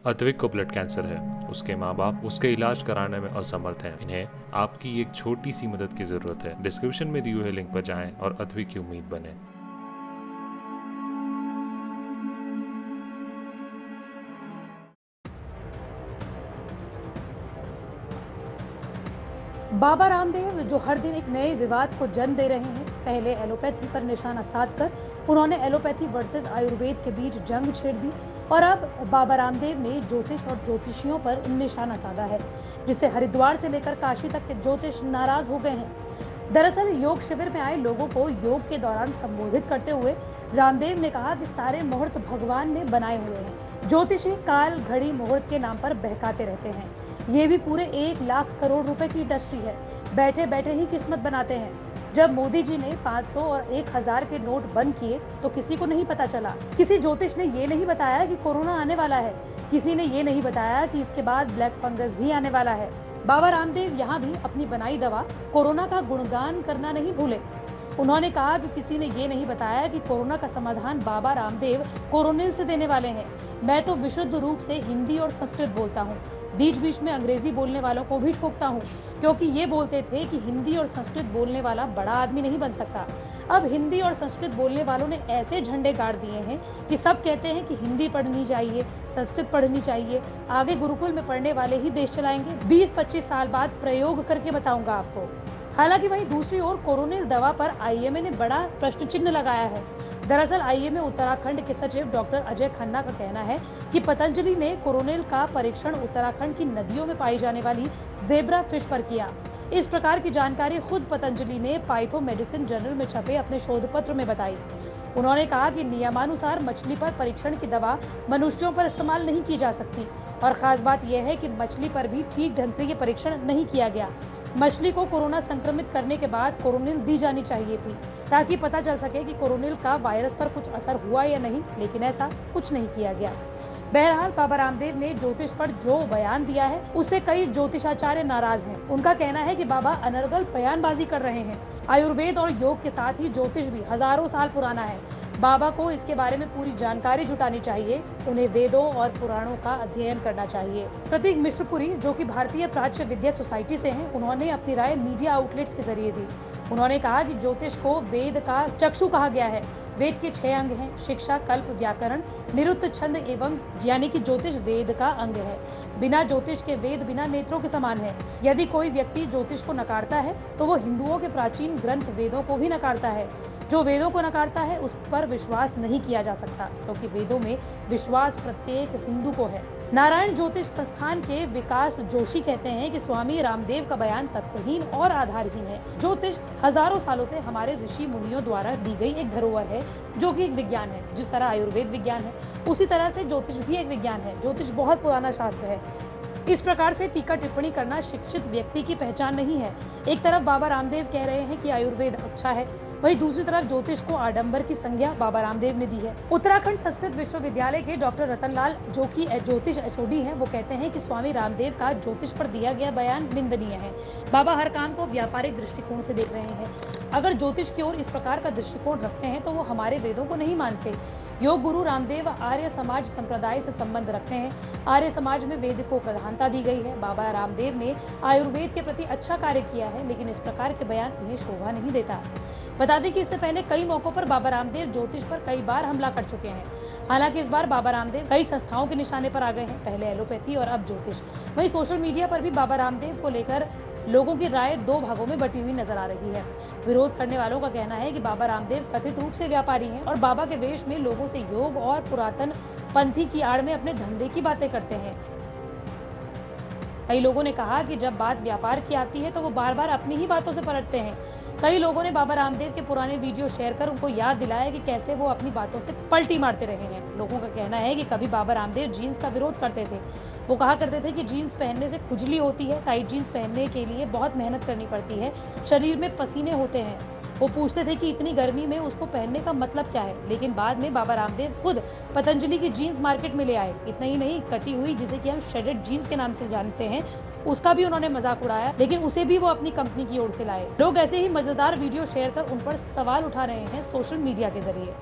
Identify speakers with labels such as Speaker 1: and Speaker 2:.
Speaker 1: अद्विक को blood cancer है। उसके माँ बाप उसके इलाज कराने में असमर्थ हैं। इन्हें आपकी एक छोटी सी मदद की जरूरत है। डिस्क्रिप्शन में दिए हुए लिंक पर जाएं और अद्विक की उम्मीद बने।
Speaker 2: बाबा रामदेव जो हर दिन एक नए विवाद को जन्म दे रहे हैं। पहले एलोपैथी पर निशाना साधकर उन्होंने एलोपैथी वर्सेस आयुर्वेद के बीच जंग छेड़ दी और अब बाबा रामदेव ने ज्योतिष और ज्योतिषियों पर निशाना साधा है, जिससे हरिद्वार से लेकर काशी तक के ज्योतिष नाराज हो गए हैं। दरअसल योग शिविर में आए लोगों को योग के दौरान संबोधित करते हुए रामदेव ने कहा कि सारे मुहूर्त भगवान ने बनाए हुए हैं। ज्योतिषी काल घड़ी मुहूर्त के नाम पर बहकाते रहते हैं। ये भी पूरे 1 लाख करोड़ रुपए की इंडस्ट्री है। बैठे बैठे ही किस्मत बनाते हैं। जब मोदी जी ने 500 और 1000 के नोट बंद किए तो किसी को नहीं पता चला। किसी ज्योतिष ने ये नहीं बताया कि कोरोना आने वाला है। किसी ने ये नहीं बताया कि इसके बाद ब्लैक फंगस भी आने वाला है। बाबा रामदेव यहाँ भी अपनी बनाई दवा कोरोना का गुणगान करना नहीं भूले। उन्होंने कहा कि किसी ने ये नहीं बताया कि कोरोना का समाधान बाबा रामदेव कोरोनिल से देने वाले हैं। मैं तो विशुद्ध रूप से हिंदी और संस्कृत बोलता हूँ। बीच बीच में अंग्रेजी बोलने वालों को भी ठोकता हूँ, क्योंकि ये बोलते थे कि हिंदी और संस्कृत बोलने वाला बड़ा आदमी नहीं बन सकता। अब हिंदी और संस्कृत बोलने वालों ने ऐसे झंडे गाड़ दिए हैं कि सब कहते हैं कि हिंदी पढ़नी चाहिए, संस्कृत पढ़नी चाहिए। आगे गुरुकुल में पढ़ने वाले ही देश चलाएंगे। 20-25 साल बाद प्रयोग करके बताऊंगा आपको। हालांकि वहीं दूसरी ओर कोरोनिल दवा पर आईएमए ने बड़ा प्रश्न चिन्ह लगाया है। दरअसल आईएमए उत्तराखंड के सचिव डॉक्टर अजय खन्ना का कहना है कि पतंजलि ने कोरोनिल का परीक्षण उत्तराखंड की नदियों में पाई जाने वाली जेब्रा फिश पर किया। इस प्रकार की जानकारी खुद पतंजलि ने पाइथो मेडिसिन जर्नल में छपे अपने शोध पत्र में बताई। उन्होंने कहा कि नियमानुसार मछली पर परीक्षण की दवा मनुष्यों पर इस्तेमाल नहीं की जा सकती और खास बात यह है कि मछली पर भी ठीक ढंग से ये परीक्षण नहीं किया गया। मछली को कोरोना संक्रमित करने के बाद कोरोनिल दी जानी चाहिए थी ताकि पता चल सके कि कोरोनिल का वायरस पर कुछ असर हुआ या नहीं, लेकिन ऐसा कुछ नहीं किया गया। बहरहाल बाबा रामदेव ने ज्योतिष पर जो बयान दिया है उससे कई ज्योतिषाचार्य नाराज हैं। उनका कहना है कि बाबा अनर्गल बयानबाजी कर रहे हैं। आयुर्वेद और योग के साथ ही ज्योतिष भी हजारों साल पुराना है। बाबा को इसके बारे में पूरी जानकारी जुटानी चाहिए। उन्हें वेदों और पुराणों का अध्ययन करना चाहिए। प्रतीक मिश्रपुरी, जो कि भारतीय प्राच्य विद्या सोसाइटी से हैं, उन्होंने अपनी राय मीडिया आउटलेट्स के जरिए दी। उन्होंने कहा कि ज्योतिष को वेद का चक्षु कहा गया है। वेद के 6 अंग हैं: शिक्षा, कल्प, व्याकरण, निरुक्त, छंद एवं यानी कि ज्योतिष वेद का अंग है। बिना ज्योतिष के वेद बिना नेत्रों के समान है। यदि कोई व्यक्ति ज्योतिष को नकारता है तो वो हिंदुओं के प्राचीन ग्रंथ वेदों को भी नकारता है। जो वेदों को नकारता है उस पर विश्वास नहीं किया जा सकता, क्योंकि वेदों में विश्वास प्रत्येक हिंदू को है। नारायण ज्योतिष संस्थान के विकास जोशी कहते हैं कि स्वामी रामदेव का बयान तथ्यहीन और आधारहीन है। ज्योतिष हजारों सालों से हमारे ऋषि मुनियों द्वारा दी गई एक धरोहर है, जो कि एक विज्ञान है। जिस तरह आयुर्वेद विज्ञान है, उसी तरह से ज्योतिष भी एक विज्ञान है। ज्योतिष बहुत पुराना शास्त्र है। इस प्रकार से टीका टिप्पणी करना शिक्षित व्यक्ति की पहचान नहीं है। एक तरफ बाबा रामदेव कह रहे हैं कि आयुर्वेद अच्छा है, वहीं दूसरी तरफ ज्योतिष को आडंबर की संज्ञा बाबा रामदेव ने दी है। उत्तराखंड संस्कृत विश्वविद्यालय के डॉक्टर रतनलाल, जो कि ज्योतिष एचओडी हैं, वो कहते हैं कि स्वामी रामदेव का ज्योतिष पर दिया गया बयान निंदनीय है। बाबा हर काम को व्यापारिक दृष्टिकोण से देख रहे हैं। अगर ज्योतिष की ओर इस प्रकार का दृष्टिकोण रखते हैं तो वो हमारे वेदों को नहीं मानते। योग गुरु रामदेव आर्य समाज संप्रदाय से संबंध रखते हैं। आर्य समाज में वेद को प्रधानता दी गई है। बाबा रामदेव ने आयुर्वेद के प्रति अच्छा कार्य किया है, लेकिन इस प्रकार के बयान उन्हें शोभा नहीं देता। बता दें कि इससे पहले कई मौकों पर बाबा रामदेव ज्योतिष पर कई बार हमला कर चुके हैं। हालांकि इस बार बाबा रामदेव कई संस्थाओं के निशाने पर आ गए हैं, पहले एलोपैथी और अब ज्योतिष। वहीं सोशल मीडिया पर भी बाबा रामदेव को लेकर लोगों की राय 2 भागों में बटी हुई नजर आ रही है। विरोध करने वालों का कहना है कि बाबा रामदेव कथित रूप से व्यापारी हैं और बाबा के वेश में लोगों से योग और पुरातन पंथी की आड़ में अपने धंधे की बातें करते हैं। कई लोगों ने कहा कि जब बात व्यापार की आती है तो वो बार बार अपनी ही बातों से पलटते हैं। कई लोगों ने बाबा रामदेव के पुराने वीडियो शेयर कर उनको याद दिलाया कि कैसे वो अपनी बातों से पलटी मारते रहे हैं। लोगों का कहना है कि कभी बाबा रामदेव जीन्स का विरोध करते थे। वो कहा करते थे कि जीन्स पहनने से खुजली होती है, टाइट जीन्स पहनने के लिए बहुत मेहनत करनी पड़ती है, शरीर में पसीने होते हैं। वो पूछते थे कि इतनी गर्मी में उसको पहनने का मतलब क्या है। लेकिन बाद में बाबा रामदेव खुद पतंजलि की जीन्स मार्केट में ले आए। इतना ही नहीं, कटी हुई, जिसे कि हम श्रेडेड जीन्स के नाम से जानते हैं, उसका भी उन्होंने मजाक उड़ाया, लेकिन उसे भी वो अपनी कंपनी की ओर से लाए। लोग ऐसे ही मजेदार वीडियो शेयर कर उन पर सवाल उठा रहे हैं सोशल मीडिया के जरिए।